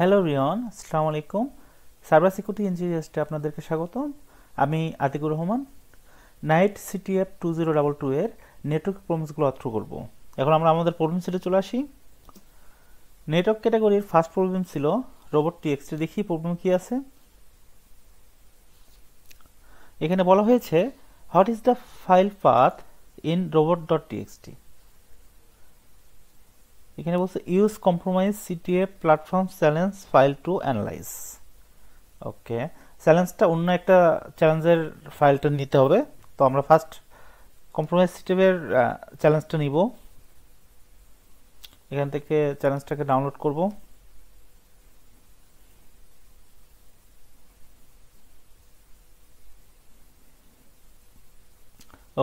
Hello রিয়ন, আসসালামু আলাইকুম। Cyber security ইঞ্জিনিয়ার্সে আপনাদেরকে স্বাগতম। আমি আতিকুর রহমান। নাইট সিটিএফ 2022 এর নেটওয়ার্ক প্রবলেমসগুলো অর্থ করব। এখন আমরা আমাদের প্রবলেম সেটে চলে আসি। নেটওয়ার্ক ক্যাটাগরির ফার্স্ট প্রবলেম ছিল রোবট টিএক্সটি। দেখি প্রবলেম কি আছে। এখানে বলা হয়েছে what is the file path in robot.txt। এখানে বলছে use compromise CTF platform challenge file to analyze. Okay, চ্যালেঞ্জটা অন্য একটা চ্যালেঞ্জের ফাইলটা নিতে হবে। তো আমরা ফার্স্ট কম্প্রোমাইজ সিস্টেমের চ্যালেঞ্জটা নিব। এখান থেকে চ্যালেঞ্জটাকে ডাউনলোড করব।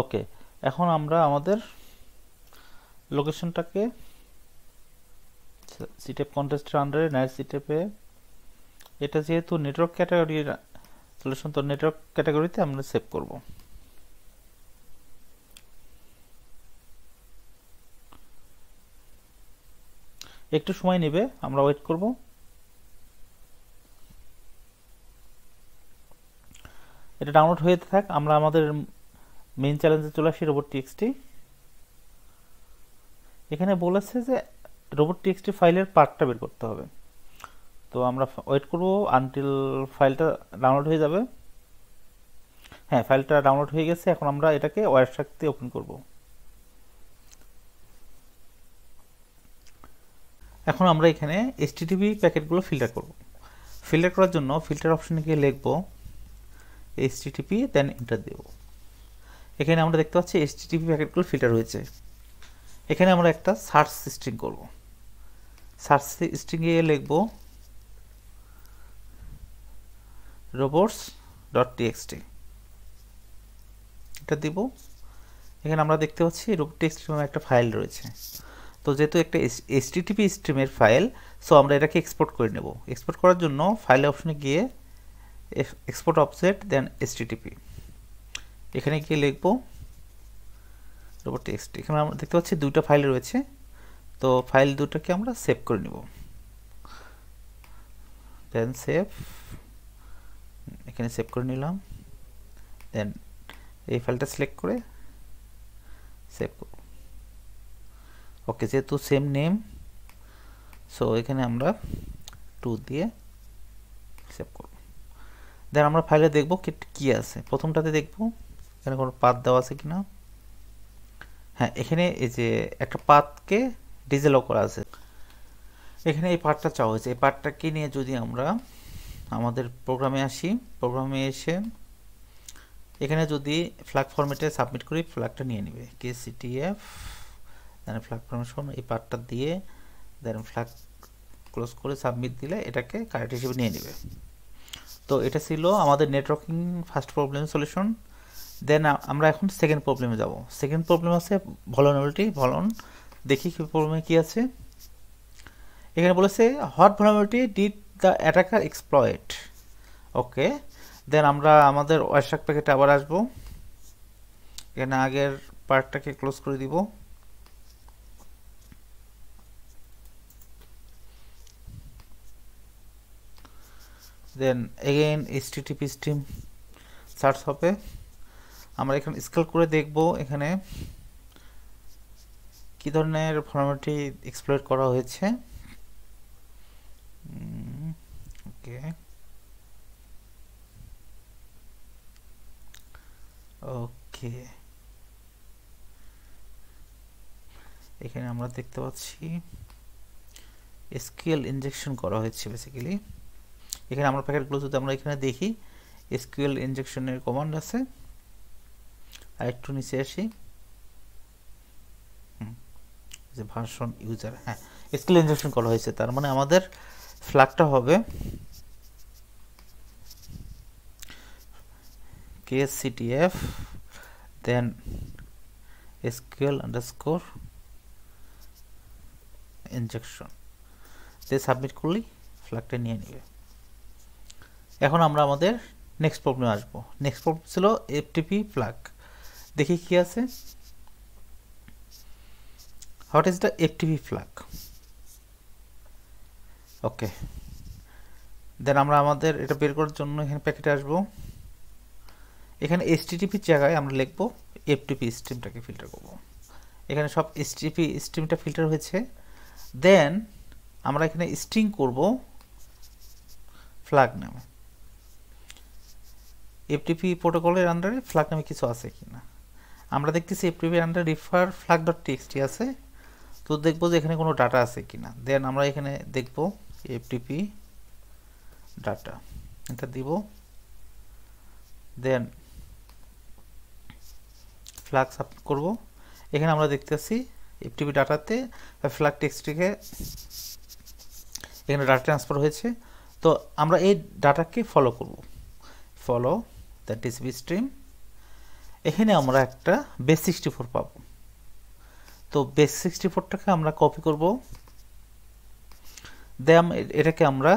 ওকে, এখন আমরা আমাদের লোকেশনটাকে সিটেপ কন্টেস্টের আন্ডারে নাইট সিটেপে, এটা যেহেতু নেটওয়ার্ক ক্যাটাগরির সলিউশন, তো নেটওয়ার্ক ক্যাটাগরিতে আমরা সেভ করব। একটু সময় নেবে, আমরা ওয়েট করব। এটা ডাউনলোড হয়ে থাক। আমরা আমাদের মেইন চ্যালেঞ্জে চলে আসি, রোবট টিএক্সটি। এখানে বলেছে যে রোবট টিএক্সটি ফাইলের পার্টটা বের করতে হবে। তো আমরা ওয়েট করব আনটিল ফাইলটা ডাউনলোড হয়ে যাবে। হ্যাঁ, ফাইলটা ডাউনলোড হয়ে গেছে। এখন আমরা এটাকে ওয়ারশার্ক দিয়ে ওপেন করব। এখন আমরা এখানে এইচটিটিপি প্যাকেটগুলো ফিল্টার করব। ফিল্টার করার জন্য ফিল্টার অপশনে গিয়ে লিখব এইচটিটিপি, দেন এন্টার দেব। এখানে আমরা দেখতে পাচ্ছি এইচটিটিপি প্যাকেটগুলো ফিল্টার হয়েছে। এখানে আমরা একটা সার্চ স্ট্রিং করব। সার্চ স্ট্রিংয়ে লিখব robots.txt, এটা দিব। এখানে আমরা দেখতে পাচ্ছি robots.txt নামে একটা ফাইল রয়েছে। তো যেহেতু একটা এইচটিটিপি স্ট্রিমের ফাইল, সো আমরা এটাকে এক্সপোর্ট করে নেব। এক্সপোর্ট করার জন্য ফাইল অপশনে গিয়ে এক্সপোর্ট অফসেট, দেন এইচটিটিপি, এখানে গিয়ে লিখব robots.txt। এখানে আমরা দেখতে পাচ্ছি দুইটা ফাইল রয়েছে। তো ফাইল দুটোকে আমরা সেভ করে নিব। দেন সেভ, এখানে সেভ করে নিলাম। দেন এই ফাইলটা সিলেক্ট করে সেভ করব। ওকে, যেহেতু সেম নেম, সো এখানে আমরা 2 দিয়ে সেভ করব। দেন আমরা ফাইলে দেখব কি আছে। প্রথমটাতে দেখব এখানে কোনো পাথ দেওয়া আছে কিনা। হ্যাঁ, এখানে এই যে একটা পাথকে ডিসঅ্যালাউ করা আছে। এখানে এই পার্টটা চাওয়া হয়েছে। এই পার্টটাকে নিয়ে যদি আমরা আমাদের প্রোগ্রামে আসি, প্রোগ্রামে এসে এখানে যদি ফ্ল্যাগ ফরম্যাটে সাবমিট করি, ফ্ল্যাগটা নিয়ে নেবে KCTF, দেন ফ্ল্যাগ ফরমেশন এই পার্টটা দিয়ে, দেন ফ্ল্যাগ ক্লোজ করে সাবমিট দিলে এটাকে কারেক্ট হিসেবে নিয়ে নেবে। তো এটা ছিল আমাদের নেটওয়ার্কিং ফার্স্ট প্রবলেম সলিউশন। দেন আমরা এখন সেকেন্ড প্রবলেমে যাব। সেকেন্ড প্রবলেম আছে ভলনারেবিলিটি। দেখি কি প্রবলেমে কি আছে। এখানে বলেছে what vulnerability did the attacker exploit. Okay, then আমরা আমাদের ওয়ারশার্ক প্যাকেটে আবার আসব। এখানে আগের পার্টটাকে ক্লোজ করে দিব। Then again HTTP stream search হবে। আমরা এখানে স্কেল করে দেখব এখানে কি ধরনের ভলনারেবিলিটি এক্সপ্লয়েট করা হয়েছে। ওকে, ওকে, এখানে আমরা দেখতে পাচ্ছি এসকিউএল ইনজেকশন করা হয়েছে বেসিক্যালি। এখানে আমরা প্যাকেটগুলো যদি আমরা এখানে দেখি, এসকিউএল ইনজেকশনের কমান্ড আছে। আর একটু নিচে আসি, যে ভার্সন ইউজার, হ্যাঁ, এসকিউএল ইনজেকশন করা হয়েছে। তার মানে আমাদের ফ্ল্যাগটা হবে KCTF, দেন SQL_ ইনজেকশন দিয়ে সাবমিট করলেই ফ্ল্যাগটা নিয়ে নেবে। এখন আমরা আমাদের নেক্সট প্রবলেম আসব। নেক্সট প্রবলেম ছিল FTP ফ্ল্যাগ। দেখি কি আছে। What is the FTP flag. Okay, then আমরা আমাদের এটা বের করার জন্য এখানে প্যাকেটে আসব, এখানে এইচটিটিপির জায়গায় আমরা লিখব এফটিপি স্ট্রিমটাকে ফিল্টার করব। এখানে সব এইচটিটিপি স্ট্রিমটা ফিল্টার হয়েছে। দেন আমরা এখানে স্ট্রিং করব ফ্ল্যাগ নামে, এফটিপি প্রোটোকলের আন্ডারে ফ্ল্যাগ নামে কিছু আছে কিনা। আমরা দেখতেছি এফটিপির আন্ডারে রিফার ফ্ল্যাগ ডট টিএক্সটি আছে, তো দেখবো যে এখানে কোনো ডাটা আছে কিনা। দেন আমরা এখানে দেখব এফটিপি ডাটা, এটা দিব। দেন ফ্ল্যাগ সাবমিট করব। এখানে আমরা দেখতেছি এফটিপি ডাটাতে ফ্ল্যাগ টেক্সটটিকে এখানে ডাটা ট্রান্সফার হয়েছে। তো আমরা এই ডাটাকে ফলো করব, ফলো দ্য টিসিপি স্ট্রিম। এখানে আমরা একটা বেস 64 পাবো। তো বেস 64টাকে আমরা কপি করব। দেন এটাকে আমরা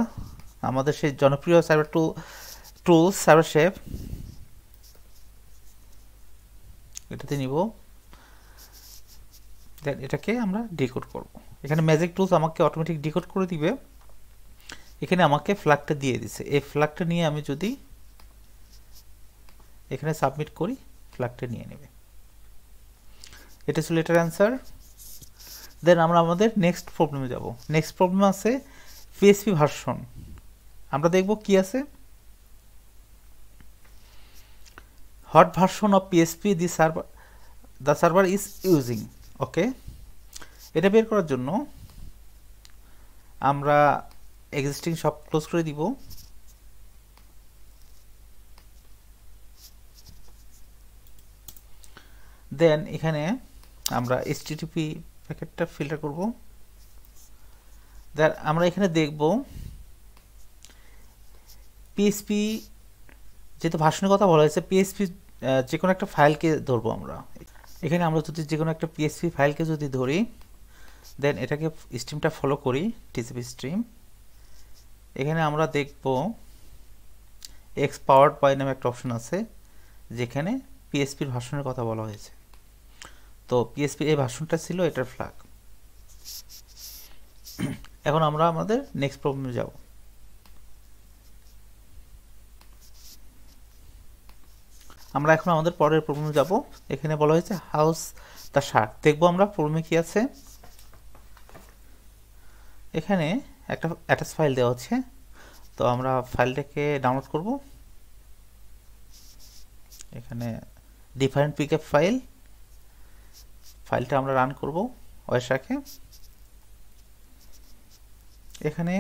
আমাদের সেই জনপ্রিয় সার্ভার টুলস সার্ভার শেপ এটাতে নিব। দেন এটাকে আমরা ডিকোড করব। এখানে ম্যাজিক টুলস আমাকে অটোমেটিক ডিকোড করে দিবে। এখানে আমাকে ফ্ল্যাগটা দিয়ে দিছে, এই ফ্ল্যাগটা নিয়ে আমি যদি এখানে সাবমিট করি ফ্ল্যাগটা নিয়ে নেবে। এটা ছিল এটার অ্যান্সার। দেন আমরা আমাদের নেক্সট প্রবলেমে যাব। নেক্সট প্রবলেম আছে পিএসপি ভার্সন। আমরা দেখব কি আছে, what version of PSP the server is using. Okay, এটা বের করার জন্য আমরা এক্সিস্টিং সব ক্লোজ করে দিব। দেন এখানে আমরা এইচটিটিপি প্যাকেটটা ফিল্টার করব। দেন আমরা এখানে দেখব পিএসপি, যেহেতু ভার্সনের কথা বলা হয়েছে, পিএসপি যে কোনো একটা ফাইলকে ধরবো আমরা। এখানে আমরা যদি যে কোনো একটা পিএসপি ফাইলকে যদি ধরি, দেন এটাকে স্ট্রিমটা ফলো করি টিসিপি স্ট্রিম। এখানে আমরা দেখব এক্স পাওয়ার্ড বাই নামে একটা অপশন আছে, যেখানে পিএসপির ভার্সনের কথা বলা হয়েছে। তো পিএসপি এই ভার্সনটা ছিল এটার ফ্ল্যাগ। এখন আমরা আমাদের নেক্সট প্রবলেমে যাব। আমরা এখন আমাদের পরের প্রবলেমে যাব। এখানে বলা হয়েছে হাউস দ্য শার্ক। দেখবো আমরা প্রবলেমে কি আছে। এখানে একটা অ্যাটাচ ফাইল দেওয়া হচ্ছে, তো আমরা ফাইলটাকে ডাউনলোড করব। এখানে ডিফারেন্ট পিকআপ ফাইলটা আমরা রান করব ওয়েসাকে। এখানে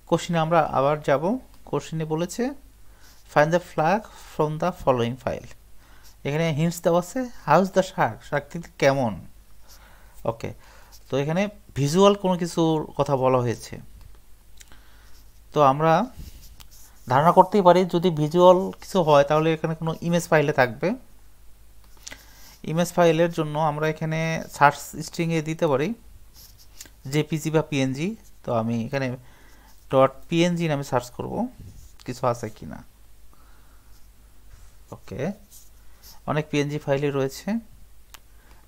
কোশ্চেনে আমরা আবার যাব। কোশ্চেনে বলেছে find the flag from the following file. এখানে হিন্টস দেওয়া আছে হাউস দ্য শার্ক, শার্কটি কেমন। ওকে, তো এখানে ভিজুয়াল কোনো কিছুর কথা বলা হয়েছে। তো আমরা ধারণা করতেই পারি যদি ভিজুয়াল কিছু হয় তাহলে এখানে কোনো ইমেজ ফাইলে থাকবে। ইমেজ ফাইলের জন্য আমরা এখানে সার্চ স্ট্রিংয়ে দিতে পারি জেপিজি বা পিএনজি। তো আমি এখানে .png নামে সার্চ করব কিছু আছে কিনা। ওকে, অনেক পিএনজি ফাইলে রয়েছে,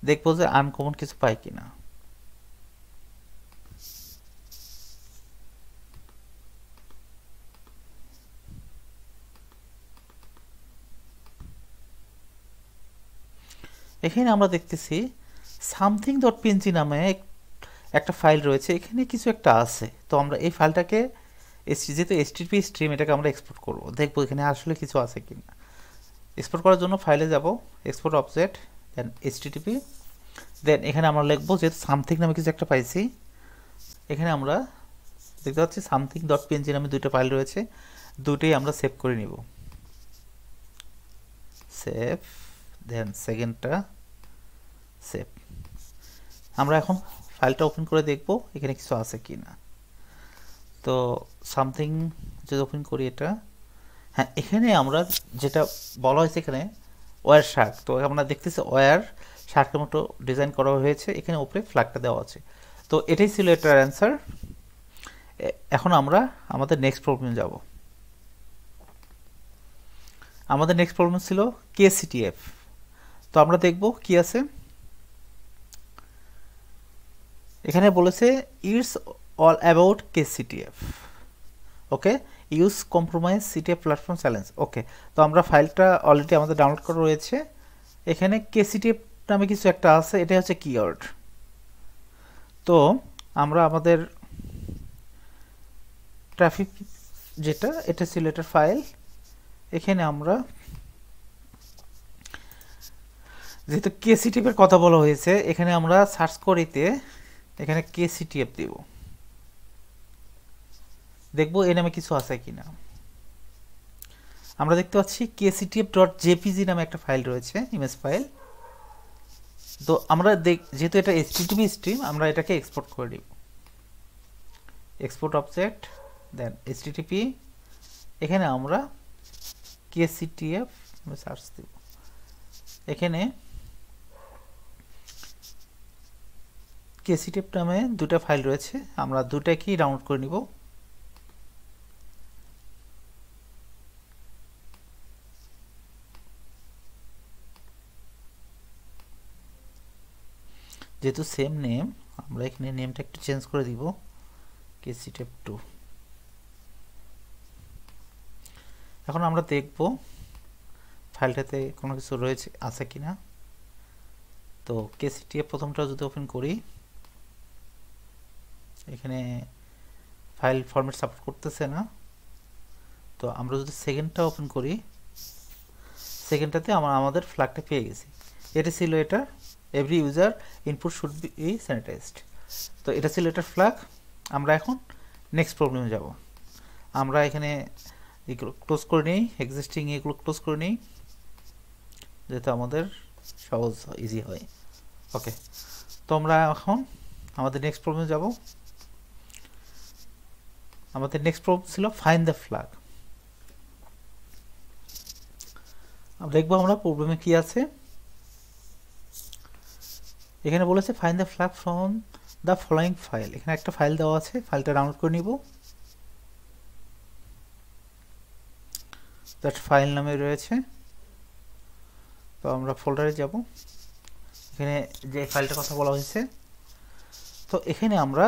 দেখবো যে আনকমন কিছু পাই কিনা। এখানে আমরা দেখতেছি something.png নামে একটা ফাইল রয়েছে, এখানে কিছু একটা আছে। তো আমরা এই ফাইলটাকে যেহেতু এইচটিটিপি স্ট্রিম, এটাকে আমরা এক্সপোর্ট করব, দেখবো এখানে আসলে কিছু আছে কিনা। এক্সপোর্ট করার জন্য ফাইলে যাব, এক্সপোর্ট অবজেক্ট, দেন এইচটিটিপি। দেন এখানে আমরা লিখবো যেহেতু সামথিং নামে কিছু একটা পাইছি, এখানে আমরা দেখতে পাচ্ছি something.png নামে দুটো ফাইল রয়েছে, দুটোই আমরা সেভ করে নিব। সেভ, দেন সেকেন্ডটা সেভ। আমরা এখন ফাইলটা ওপেন করে দেখব এখানে কিছু আছে কিনা। তো সামথিং যদি ওপেন করি এটা, হ্যাঁ এখানে আমরা যেটা বলা হয়েছে এখানে ওয়্যার শার্ক। তো আমরা দেখতেছি ওয়্যার শার্কের মতো ডিজাইন করা হয়েছে, এখানে উপরে ফ্ল্যাগটা দেওয়া আছে। তো এটাই ছিল এটার অ্যান্সার। এখন আমরা আমাদের নেক্সট প্রবলেমে যাব। আমাদের নেক্সট প্রবলেম ছিল KCTF। তো আমরা দেখব কি আছে। এখানে বলেছে it's all about KCTF। Okay, use compromise CTF platform challenge. Okay, তো আমরা ফাইলটা অলরেডি আমাদের ডাউনলোড করা রয়েছে। এখানে কেসিটিএফ নামে কিছু একটা আছে, এটা হচ্ছে কিওয়ার্ড। তো আমরা আমাদের ট্রাফিক যেটা, এটা ছিল এটার ফাইল। এখানে আমরা যেহেতু কেসিটিএফ এর কথা বলা হয়েছে, এখানে আমরা সার্চ করিতে এখানে কেসিটিএফ দেব, দেখবো এই নামে কিছু আছে কিনা। আমরা দেখতে পাচ্ছি kctf.jpg নামে একটা ফাইল রয়েছে, ইমেজ ফাইল। তো আমরা যেহেতু এটা http স্ট্রিম, আমরা এটাকে এক্সপোর্ট করে দিব। এক্সপোর্ট অবজেক্ট, দেন http, এখানে আমরা kctf সার্চ দেব। এখানে kctf নামে দুটো ফাইল রয়েছে, আমরা দুটাকেই ডাউনলোড করে নিব। যেহেতু সেম নেম, আমরা এখানে নেমটা একটু চেঞ্জ করে দিব, kctf2। এখন আমরা দেখব ফাইলটাতে কোনো কিছু রয়েছে আছে কিনা। তো kctf প্রথমটা যদি ওপেন করি, এখানে ফাইল ফরম্যাট সাপোর্ট করতেছে না। তো আমরা যদি সেকেন্ডটা ওপেন করি, সেকেন্ডটাতে আমাদের ফ্ল্যাগটা পেয়ে গেছি। এটা ছিল এটা, every user input should be sanitised. তো এটা ছিল এটার ফ্ল্যাগ। আমরা এখন নেক্সট প্রবলেমে যাব। আমরা এখানে এগুলো ক্লোজ করে নিই, এক্সিস্টিং এগুলো ক্লোজ করে নিই, যাতে আমাদের সহজ ইজি হয়। ওকে, তো আমরা এখন আমাদের নেক্সট প্রবলেমে যাব। আমাদের নেক্সট প্রবলেম ছিল ফাইন্ড দ্য ফ্ল্যাগ। দেখবো আমরা প্রবলেমে কি আছে। এখানে বলেছে find the flag from the following file. এখানে একটা ফাইল দেওয়া আছে, ফাইলটা ডাউনলোড করে নিব। দ্যাট ফাইল নামে রয়েছে। তো আমরা ফোল্ডারে যাব, এখানে যে ফাইলটার কথা বলা হয়েছে। তো এখানে আমরা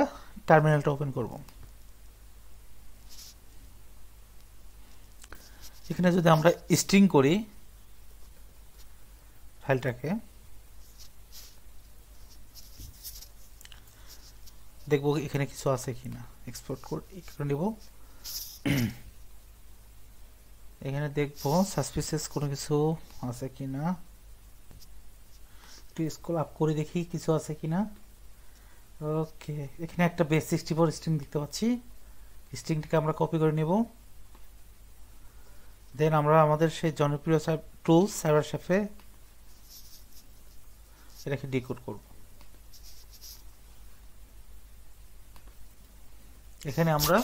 টার্মিনালটা ওপেন করব। এখানে যদি আমরা স্ট্রিং করি ফাইলটাকে, দেখবো এখানে কিছু আছে কিনা। এক্সপোর্ট করে নিব। এখানে দেখবো সাসপিসিয়াস কোনো কিছু আছে কিনা, একটু স্ক্রল আপ করে দেখি কিছু আছে কিনা। ওকে, এখানে একটা বেস 64 স্ট্রিং দেখতে পাচ্ছি। স্ট্রিংটাকে আমরা কপি করে নেব। দেন আমরা আমাদের সেই জনপ্রিয় টুলস সাইবার শেফে এটাকে ডিকোড করব। এখানে আমরা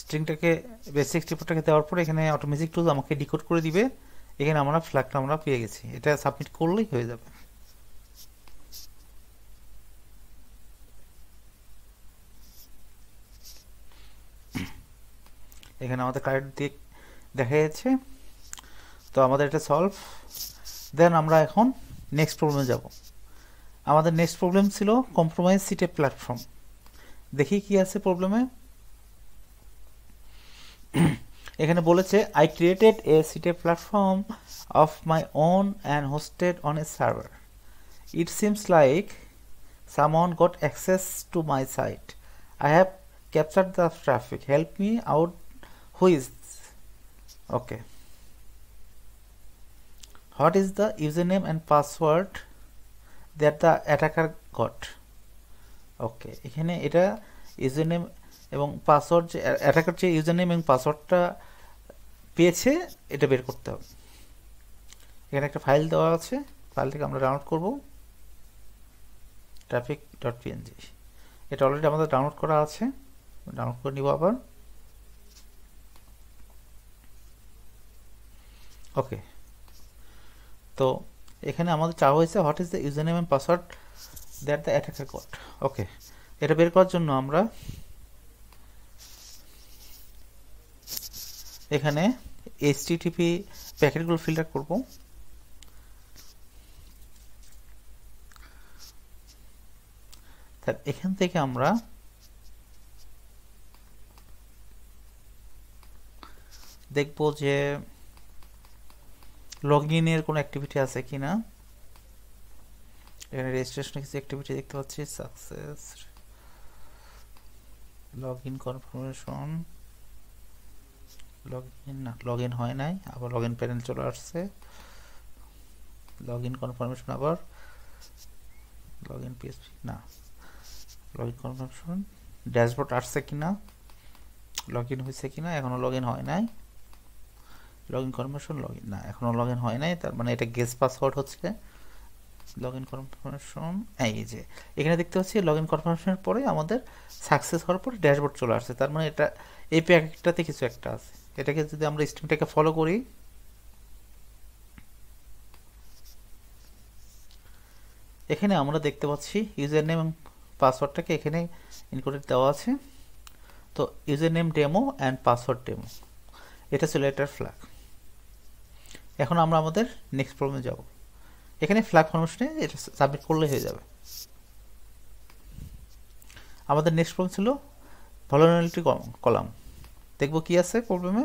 স্ট্রিংটাকে বেস 64টাকে দেওয়ার পর এখানে অটোমেটিক টুল আমাকে ডিকোড করে দিবে। এখানে আমরা ফ্ল্যাগটা আমরা পেয়ে গেছি, এটা সাবমিট করলেই হয়ে যাবে। এখানে আমাদের কারেক্ট দিক দেখা যাচ্ছে। তো আমাদের এটা সলভ। দেন আমরা এখন নেক্সট প্রবলেমে যাব। আমাদের নেক্সট প্রবলেম ছিল কম্প্রোমাইজ সিটিএফ প্ল্যাটফর্ম। দেখি কি আছে প্রবলেমে। এখানে বলেছে I created a CTF platform of my own and hosted on a server. It seems like someone got access to my site. I have captured the traffic. Help me out. Who is? Okay. What is the username and password that the attacker got? Okay, এখানে এটা username এবং password, যে attacker যে username এবং পাসওয়ার্ডটা পেয়েছে এটা বের করতে হবে। এখানে একটা ফাইল দেওয়া আছে, ফাইলটাকে আমরা ডাউনলোড করব, traffic.png। এটা অলরেডি আমাদের ডাউনলোড করা আছে, ডাউনলোড করে নিব আবার। ওকে, তো এখানে আমাদের চাওয়া হয়েছে what is the username and password that the attacker got. Okay, এটা বের করার জন্য আমরা এখানে HTTP প্যাকেটগুলো ফিল্টার করব। এখান থেকে আমরা দেখবো যে লগইনের কোনো অ্যাক্টিভিটি আছে কিনা। এখানে রেজিস্ট্রেশনের কিছু অ্যাক্টিভিটি দেখতে পাচ্ছি, সাকসেস, লগইন কনফার্মেশন, লগইন না, লগইন হয় নাই, আবার লগইন প্যানেল চলে আসছে, লগইন কনফার্মেশন, আবার লগইন পিএসপি না, লগইন কনফার্মেশন, ড্যাশবোর্ড আসছে কিনা, লগইন হয়েছে কিনা, এখনো লগইন হয় নাই, লগইন কনফার্মেশন, লগইন না, এখনো লগইন হয় নাই, তার মানে এটা গেস পাসওয়ার্ড হচ্ছে। লগইন কনফার্মেশন, এই যে এখানে দেখতে পাচ্ছি লগইন কনফার্মেশনের পরে আমাদের সাকসেস হওয়ার পরে ড্যাশবোর্ড চলে আসছে, তার মানে এটা এই প্যাকেটটাতে কিছু একটা আছে। এটাকে যদি আমরা স্ট্রিংটাকে ফলো করি, এখানে আমরা দেখতে পাচ্ছি ইউজার নেম এবং পাসওয়ার্ডটাকে এখানে ইনকোডেড দেওয়া আছে। তো user name demo and password demo, এটা ছিল এটার ফ্ল্যাগ। এখন আমরা আমাদের নেক্সট প্রবলেমে যাব। এখানে ফ্ল্যাগ ফরমেশনে এটা সাবমিট করলে হয়ে যাবে। আমাদের নেক্সট প্রবলেম ছিল ভলারেবিলিটি কলাম। দেখব কি আছে প্রবলেমে।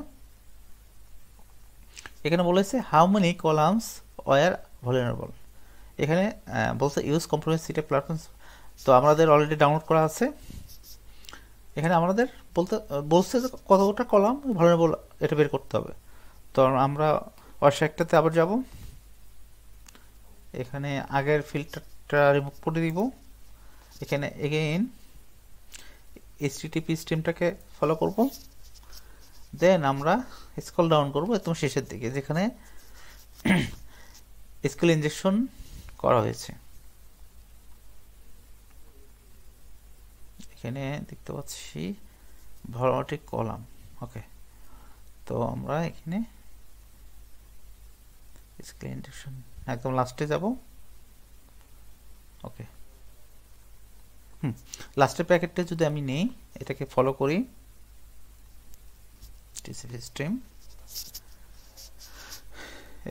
এখানে বলেছে হাউ মেনি কলামস ওয়ার ভলারেবল। এখানে বলছে ইউজ কম্প্রোমাইজ সিটে প্ল্যাটফর্ম। তো আমাদের অলরেডি ডাউনলোড করা আছে। এখানে আমাদের বলছে যে কতটা কলাম ভলারেবল এটা বের করতে হবে। তো আমরা ওয়ার্কশপটাতে আবার যাব। এখানে আগের ফিল্টারটা রিমুভ করে দিব। এখানে এগেইন HTTP স্ট্রিমটাকে ফলো করব, দেন আমরা স্ক্রল ডাউন করব একদম শেষের দিকে যেখানে এসকিউএল ইনজেকশন করা হয়েছে। এখানে দেখতে পাচ্ছি ভলারেবিলিটি কলাম। ওকে, তো আমরা এখানে এসকিউএল ইনজেকশন একদম লাস্টে যাব। ওকে, লাস্টের প্যাকেটটা যদি আমি নেই, এটাকে ফলো করি, টিসিপি স্ট্রিম।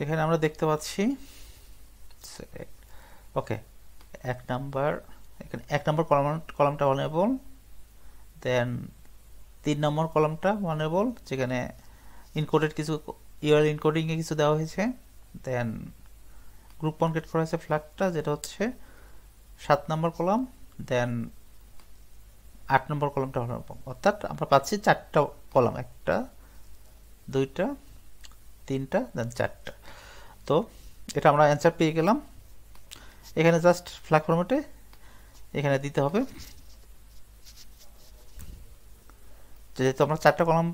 এখানে আমরা দেখতে পাচ্ছি ওকে এক নাম্বার, এখানে এক নাম্বার কলামটা ভলারেবল, দেন 3 নম্বর কলামটা ভলারেবল যেখানে ইনকোডেড কিছু ইউআরএল ইনকোডিং এ কিছু দেওয়া হয়েছে, দেন গ্রুপ কনক্রিট করা হয়েছে ফ্ল্যাগটা যেটা হচ্ছে 7 নম্বর কলাম, দেন 8 নম্বর কলামটা ভলারেবল। অর্থাৎ আমরা পাচ্ছি 4টা কলাম, 1টা 2টা 3টা দেন 4টা। তো এটা আমরা অ্যান্সার পেয়ে গেলাম। এখানে জাস্ট ফ্ল্যাগ ফরম্যাটে এখানে দিতে হবে, যেহেতু আমরা 4টা কলাম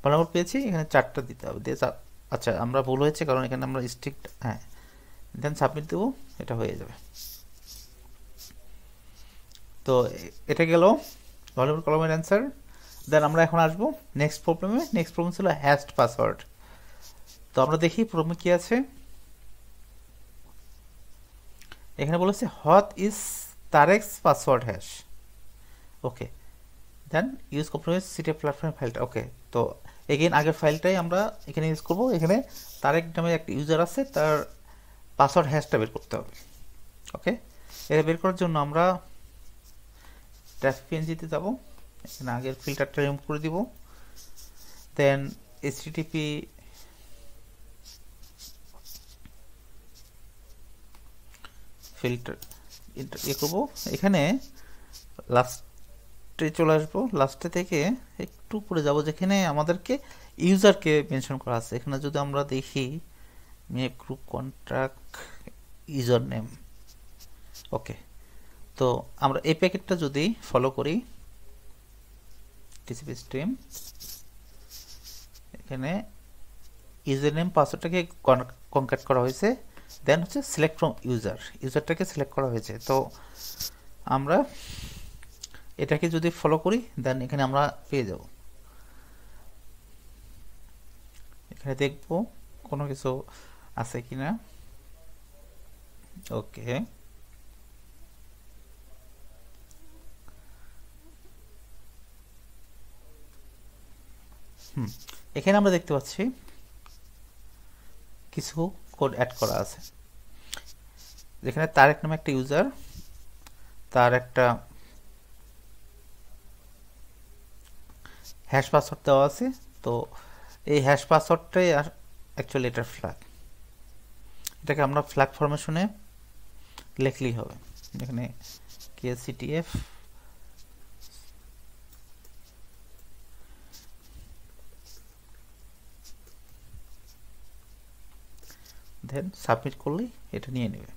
ভলারেবল পেয়েছি এখানে 4টা দিতে হবে। দিয়ে আচ্ছা আমরা ভুল হয়েছে কারণ এখানে আমরা স্ট্রিক্ট, হ্যাঁ, দেন সাবমিট দেবো, এটা হয়ে যাবে। তো এটা গেল ভলারেবল কলামের অ্যান্সার। দেন আমরা এখন আসবো নেক্সট প্রবলেমে। নেক্সট প্রবলেম ছিল হ্যাশড পাসওয়ার্ড। তো আমরা দেখি প্রবলেমে কি আছে। এখানে বলেছে what is Tarek's password hash. Okay, then use compromise CT platform ফাইলটা। ওকে, তো এগেইন আগের ফাইলটাই আমরা এখানে ইউজ করব। এখানে তারেক নামে একটা ইউজার আছে, তার পাসওয়ার্ড হ্যাশটা বের করতে হবে। ওকে, এটা বের করার জন্য আমরা PNG-তে যাব। এখানে আগের ফিল্টারটা রিমুভ করে দিব, দেন HTTP ফিল্টার ইয়ে করবো। এখানে লাস্টে চলে আসবো, লাস্টে থেকে একটু উপরে যাব যেখানে আমাদেরকে ইউজারকে মেনশন করা আছে। এখানে যদি আমরা দেখি মেপ group contract user name. Okay, তো আমরা এই প্যাকেটটা যদি ফলো করি, টিসিপি স্ট্রিম, এখানে ইউজার নেম পাসওয়ার্ডটাকে কনক্যাট করা হয়েছে, দেন হচ্ছে সিলেক্ট ফ্রম ইউজার, ইউজারটাকে সিলেক্ট করা হয়েছে। তো আমরা এটাকে যদি ফলো করি দেন এখানে আমরা পেয়ে যাব। এখানে দেখব কোনো কিছু আছে কিনা। ওকে, এখানে আমরা দেখতে পাচ্ছি কিছু কোড অ্যাড করা আছে। যেখানে তারেক নামে একটা ইউজার, তার একটা হ্যাশ পাসওয়ার্ড দেওয়া আছে। তো এই হ্যাশ পাসওয়ার্ডটাই আর অ্যাকচুয়ালি এটার ফ্ল্যাগ, এটাকে আমরা ফ্ল্যাগ ফরমেশনে লিখলেই হবে। এখানে KCTF দেন সাবমিট করলেই এটা নিয়ে নেবে।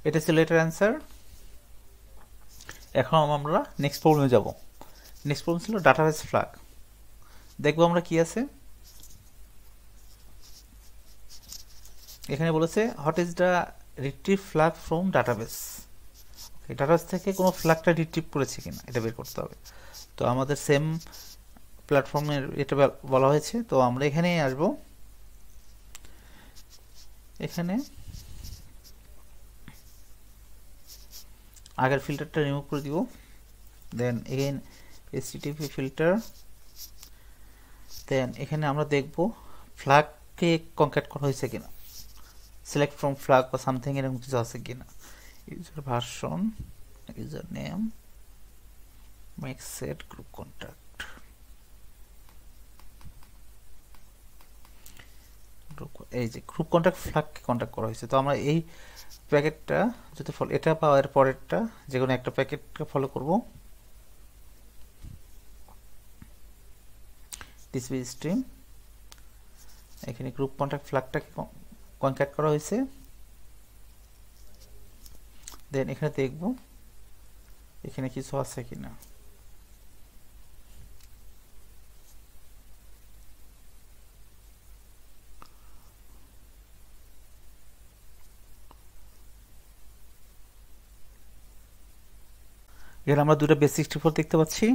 এটা ছিল এটার অ্যান্সার। এখন আমরা নেক্সট প্রবলেমে যাব। নেক্সট প্রবলেম ছিল ডাটাবেস ফ্ল্যাগ। দেখবো আমরা কি আছে। এখানে বলেছে what is the retrieve flag from database. Database থেকে কোনো ফ্ল্যাগটা রিট্রিভ করেছে কিনা এটা বের করতে হবে। তো আমাদের সেম প্ল্যাটফর্মের এটা বলা হয়েছে, তো আমরা এখানে আসব। এখানে আগের ফিল্টারটা রিমুভ করে দিব, দেন এগেইন HTTP ফিল্টার, দেন এখানে আমরা দেখব ফ্ল্যাগকে কনক্যাট করা হয়েছে কিনা, সিলেক্ট ফ্রম ফ্ল্যাগ বা সামথিং এরকম কিছু আছে কিনা। User version, user name, make set group contact, এই যে গ্রুপ কন্ট্যাক্ট ফ্ল্যাগকে কন্ট্যাক্ট করা হয়েছে। তো আমরা এই প্যাকেটটা যদি ফলো, এটা পাওয়া এর পরেরটা যে কোনো একটা প্যাকেটকে ফলো করব। TCP স্ট্রিম, এখানে গ্রুপ কন্ট্যাক্ট ফ্ল্যাগটাকে কনক্যাট করা হয়েছে। দেন এখানে দেখব এখানে কিছু আছে কিনা। এখানে আমরা দুটো বেস 64 দেখতে পাচ্ছি,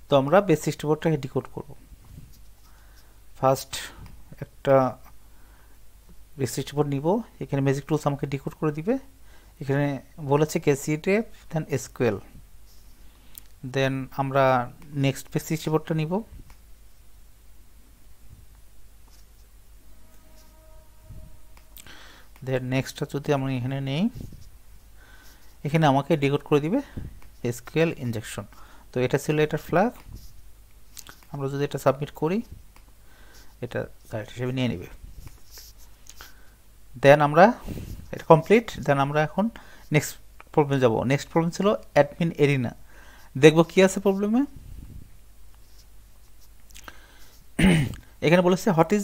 তো আমরা বেস 64টাকে ডিকোড করব। ফার্স্ট একটা বেস 64 নিব, এখানে ম্যাজিক টুলস আমাকে ডিকোড করে দিবে। এখানে বলেছে KCTF দেন SQL, দেন আমরা নেক্সট বেস 64টা নিব। দেন নেক্সটটা যদি আমরা এখানে নেই, এখানে আমাকে ডিকোড করে দিবে SQL ইনজেকশন। তো এটা ছিল এটার ফ্ল্যাগ। আমরা যদি এটা সাবমিট করি এটা গাইড হিসেবে নিয়ে নেবে। দেন আমরা এটা কমপ্লিট। দেন আমরা এখন নেক্সট প্রবলেমে যাব। নেক্সট প্রবলেম ছিল অ্যাডমিন এরিনা। দেখব কি আছে প্রবলেমে। এখানে বলেছে what is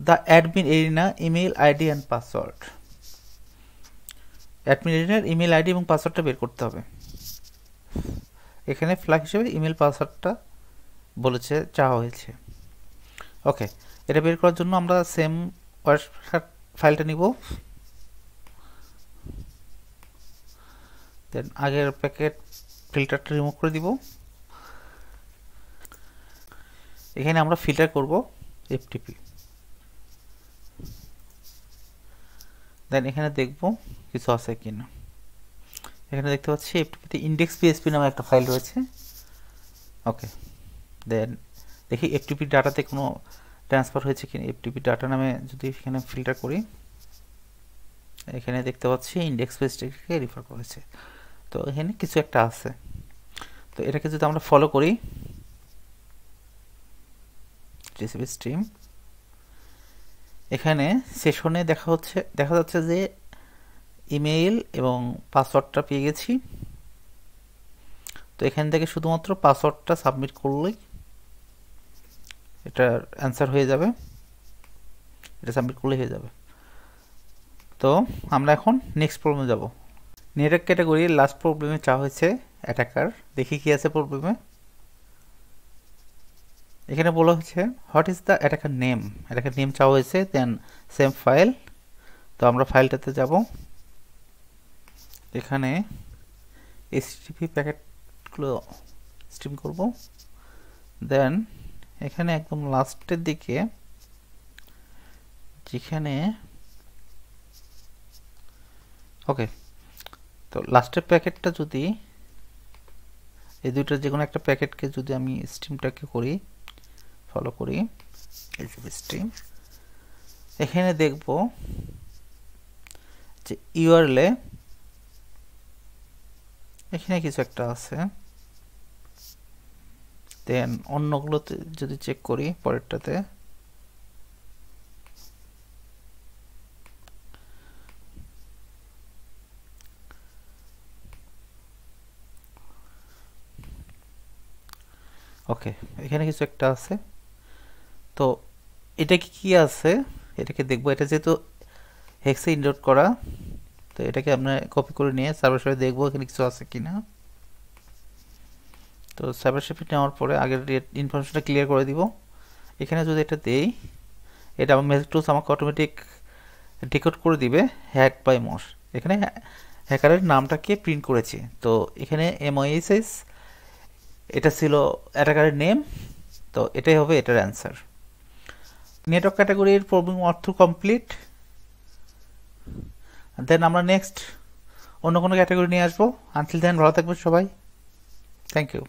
the admin arena email ID and password. Admin এরিনার ইমেল আইডি এবং পাসওয়ার্ডটা বের করতে হবে। এখানে ফ্ল্যাগ হিসেবে ইমেল পাসওয়ার্ডটা বলেছে চাওয়া হয়েছে। ওকে, এটা বের করার জন্য আমরা সেম ফাইলটা নিব। দেন আগের প্যাকেট ফিল্টারটা রিমুভ করে দিব। এখানে আমরা ফিল্টার করব FTP। দেন এখানে দেখব কিছু আছে কিনা। এখানে দেখতে পাচ্ছি FTP-তে index.php নামে একটা ফাইল রয়েছে। ওকে, দেন দেখি FTP ডাটাতে কোনো ট্রান্সফার হয়েছে কিনা। FTP ডাটা নামে যদি এখানে ফিল্টার করি, এখানে দেখতে পাচ্ছি index.php-কে রেফার করেছে। তো এখানে কিছু একটা আছে, তো এটাকে যদি আমরা ফলো করি TCP স্ট্রিম, এখানে সেশনে দেখা যাচ্ছে যে ইমেইল এবং পাসওয়ার্ডটা পেয়ে গেছি। তো এখান থেকে শুধুমাত্র পাসওয়ার্ডটা সাবমিট করলেই এটার অ্যান্সার হয়ে যাবে, এটা সাবমিট করলেই হয়ে যাবে। তো আমরা এখন নেক্সট প্রবলেমে যাব। নেটওয়ার্ক ক্যাটাগরি লাস্ট প্রবলেমে চাওয়া হয়েছে অ্যাটাকার। দেখি কি আছে প্রবলেমে। এখানে বলা হচ্ছে what is the attacker name. Attacker name চাওয়া হয়েছে, দেন সেম ফাইল। তো আমরা ফাইলটাতে যাব, এখানে HTTP প্যাকেটগুলো স্ট্রিম করব। দেন এখানে একদম লাস্টের দিকে যেখানে ওকে, তো লাস্টের প্যাকেটটা যদি এই দুইটা যে কোনো একটা প্যাকেটকে যদি আমি স্ট্রিমটাকে করি, ফলো করি স্ট্রিম, এখানে দেখব যে ইউআরএল-এ এখানে কিছু একটা আছে। তো দেন অন্যগুলোতে যদি চেক করি পরেরটাতে, ওকে এখানে কিছু একটা আছে। তো এটা কি আছে এটাকে দেখবো। এটা যেহেতু হেক্সে ইনলোড করা, তো এটাকে আমরা কপি করে নিয়ে সার্ভার সাইডে দেখবো এখানে কিছু আছে কিনা। তো সার্ভার সাইডে নেওয়ার পরে আগের ইনফরমেশনটা ক্লিয়ার করে দিব। এখানে যদি এটা দেই, এটা আমার মেসেজ টুলস আমাকে অটোমেটিক ডিকোড করে দিবে হ্যাক বাই মস। এখানে হ্যাকারের নামটাকে প্রিন্ট করেছি। তো এখানে MOSS এটা ছিল অ্যাটাকারের নেম, তো এটাই হবে এটার অ্যান্সার। নেটওয়ার্ক ক্যাটাগরির প্রবলেম অর্থ কমপ্লিট। দেন আমরা নেক্সট অন্য কোনো ক্যাটাগরি নিয়ে আসবো। আনটিল দেন ভালো থাকবেন সবাই, থ্যাংক ইউ।